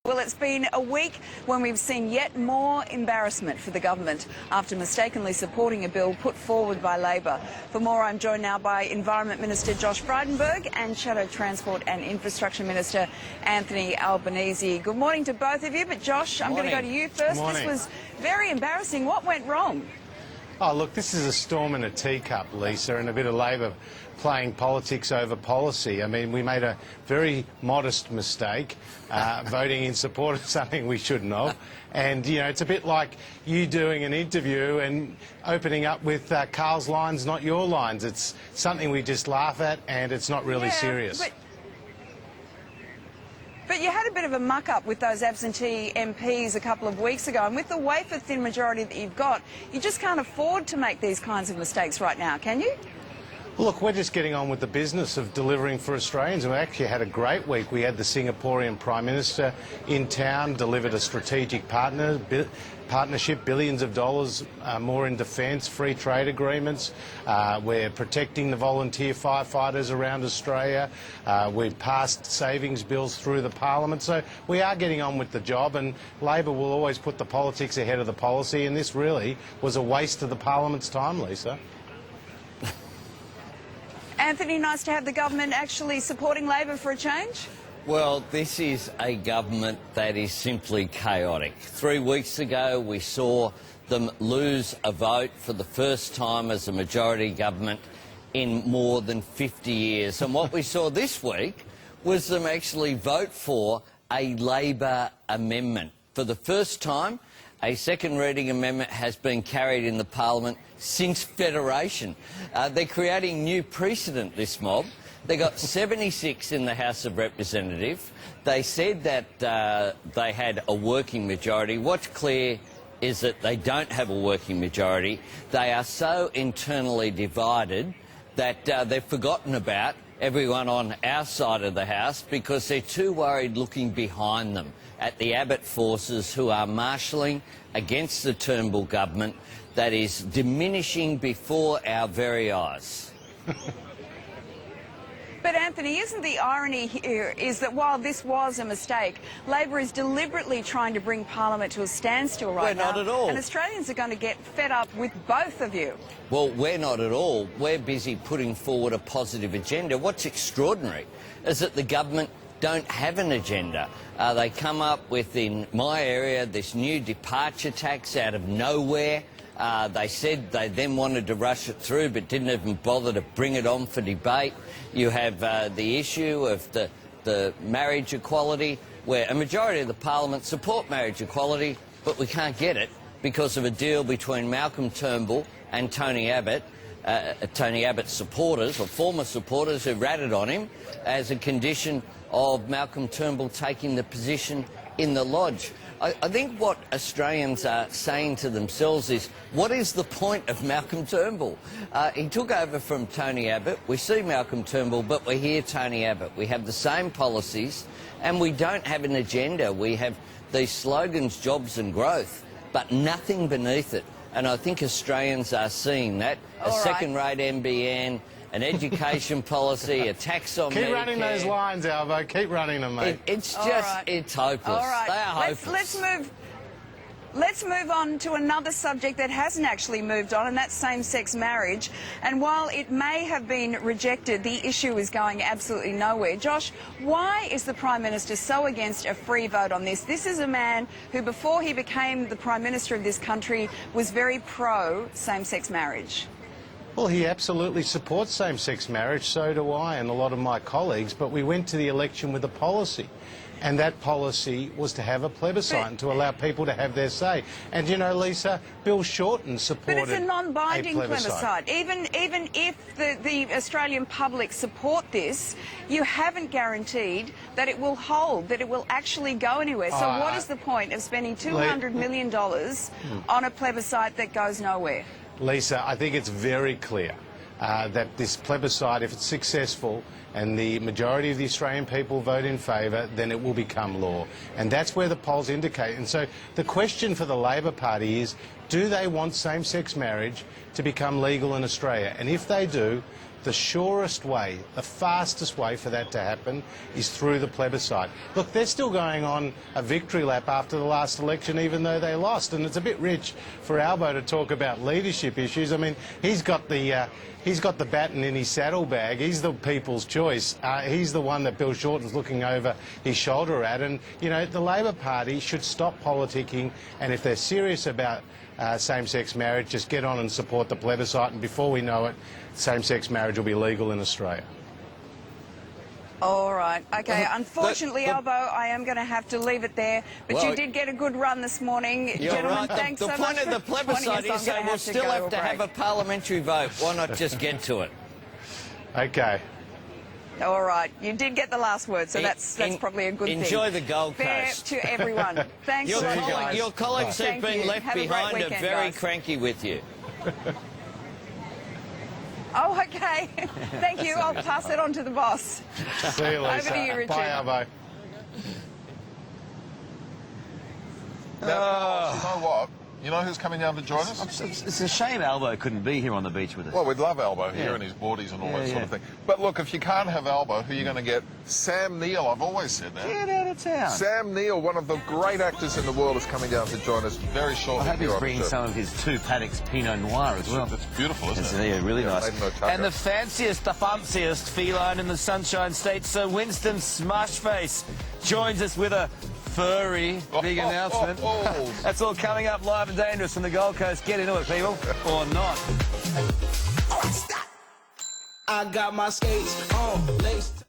Well, it's been a week when we've seen yet more embarrassment for the government after mistakenly supporting a bill put forward by Labor. For more, I'm joined now by Environment Minister Josh Frydenberg and Shadow Transport and Infrastructure Minister Anthony Albanese. Good morning to both of you, but Josh, I'm going to go to you first. This was very embarrassing. What went wrong? Oh, look, this is a storm in a teacup, Lisa, and a bit of Labor playing politics over policy. I mean, we made a very modest mistake, voting in support of something we shouldn't have. And, you know, it's a bit like you doing an interview and opening up with Carl's lines, not your lines. It's something we just laugh at, and it's not really serious. But you had a bit of a muck-up with those absentee MPs a couple of weeks ago, and with the wafer-thin majority that you've got, you just can't afford to make these kinds of mistakes right now, can you? Look, we're just getting on with the business of delivering for Australians. We actually had a great week. We had the Singaporean Prime Minister in town, delivered a strategic partnership, billions of dollars more in defence, free trade agreements. We're protecting the volunteer firefighters around Australia. We've passed savings bills through the Parliament. So we are getting on with the job, and Labor will always put the politics ahead of the policy, and this really was a waste of the Parliament's time, Lisa. Anthony, nice to have the government actually supporting Labor for a change. Well, this is a government that is simply chaotic. 3 weeks ago, we saw them lose a vote for the first time as a majority government in more than 50 years. And what we saw this week was them actually vote for a Labor amendment. For the first time, a second reading amendment has been carried in the Parliament since Federation. They're creating new precedent, this mob. They got 76 in the House of Representatives. They said that they had a working majority. What's clear is that they don't have a working majority. They are so internally divided that they've forgotten about everyone on our side of the House because they're too worried looking behind them at the Abbott forces who are marshalling against the Turnbull government that is diminishing before our very eyes. But Anthony, isn't the irony here is that while this was a mistake, Labor is deliberately trying to bring Parliament to a standstill right now? We're not at all. And Australians are going to get fed up with both of you. Well, we're not at all. We're busy putting forward a positive agenda. What's extraordinary is that the government don't have an agenda. They come up with, in my area, this new departure tax out of nowhere. They said they then wanted to rush it through but didn't even bother to bring it on for debate. You have the issue of the marriage equality, where a majority of the Parliament support marriage equality, but we can't get it because of a deal between Malcolm Turnbull and Tony Abbott. Tony Abbott's supporters, or former supporters, who ratted on him as a condition of Malcolm Turnbull taking the position in the Lodge. I think what Australians are saying to themselves is, what is the point of Malcolm Turnbull? He took over from Tony Abbott. We see Malcolm Turnbull, but we hear Tony Abbott. We have the same policies, and we don't have an agenda. We have these slogans, jobs and growth, but nothing beneath it. And I think Australians are seeing that. A second-rate NBN, an education policy, a tax on Medicare. Keep running those lines, Albo. Keep running them, mate. It's just, it's hopeless. All right. They are hopeless. Let's move on to another subject that hasn't actually moved on, and that's same-sex marriage. And while it may have been rejected, the issue is going absolutely nowhere. Josh, why is the Prime Minister so against a free vote on this? This is a man who, before he became the Prime Minister of this country, was very pro same-sex marriage. Well, he absolutely supports same-sex marriage, so do I and a lot of my colleagues, but we went to the election with a policy. And that policy was to have a plebiscite and to allow people to have their say. And, you know, Lisa, Bill Shorten supported But it's a non-binding plebiscite. Even if the Australian public support this, you haven't guaranteed that it will hold, that it will actually go anywhere. So what is the point of spending $200 million on a plebiscite that goes nowhere? Lisa, I think it's very clear that this plebiscite, if it's successful and the majority of the Australian people vote in favour, then it will become law. And that's where the polls indicate. And so the question for the Labor Party is, do they want same-sex marriage to become legal in Australia? And if they do, the surest way, the fastest way for that to happen is through the plebiscite. Look, they're still going on a victory lap after the last election, even though they lost, and it's a bit rich for Albo to talk about leadership issues. I mean, he's got the baton in his saddlebag. He's the people's choice. He's the one that Bill Shorten's looking over his shoulder at. And, you know, the Labor Party should stop politicking, and if they're serious about same-sex marriage, just get on and support the plebiscite, and before we know it, same-sex marriage will be legal in Australia. All right. Okay. Unfortunately, Albo, I am going to have to leave it there. But Well, you did get a good run this morning. You're Gentlemen, right. thanks The so point much of the for joining plebiscite us. is I'm that gonna we'll still go have to have a break. parliamentary vote. Why not just get to it? Okay. All right. You did get the last word, so that's probably a good thing. Enjoy the Gold Fair Coast. to everyone. Thanks Your, a lot, you guys. your colleagues who've Thank been you. left Have a great behind are weekend, very guys. cranky with you. Oh, okay. Thank you. I'll pass it on to the boss. See you, Lisa. Over to you, Richard. Bye, Albo. Now, you know what? You know who's coming down to join us? It's a shame Albo couldn't be here on the beach with us. Well, we'd love Albo here Yeah. and his boardies and all Yeah, that sort of yeah. thing. But look, if you can't have Albo, who are you going to get? Sam Neill, I've always said that. Get out of town. Sam Neill, one of the great actors in the world, is coming down to join us very I shortly. hope here he's on the bringing show. some of his 2 Paddocks Pinot Noir as well. That's beautiful, isn't It's, it? yeah, really nice. made in Otago. And the fanciest, the fanciest feline in the Sunshine State, Sir Winston Smashface, joins us with a furry big announcement. That's all coming up live and dangerous from the Gold Coast. Get into it, people, or not. I got my skates on, laced.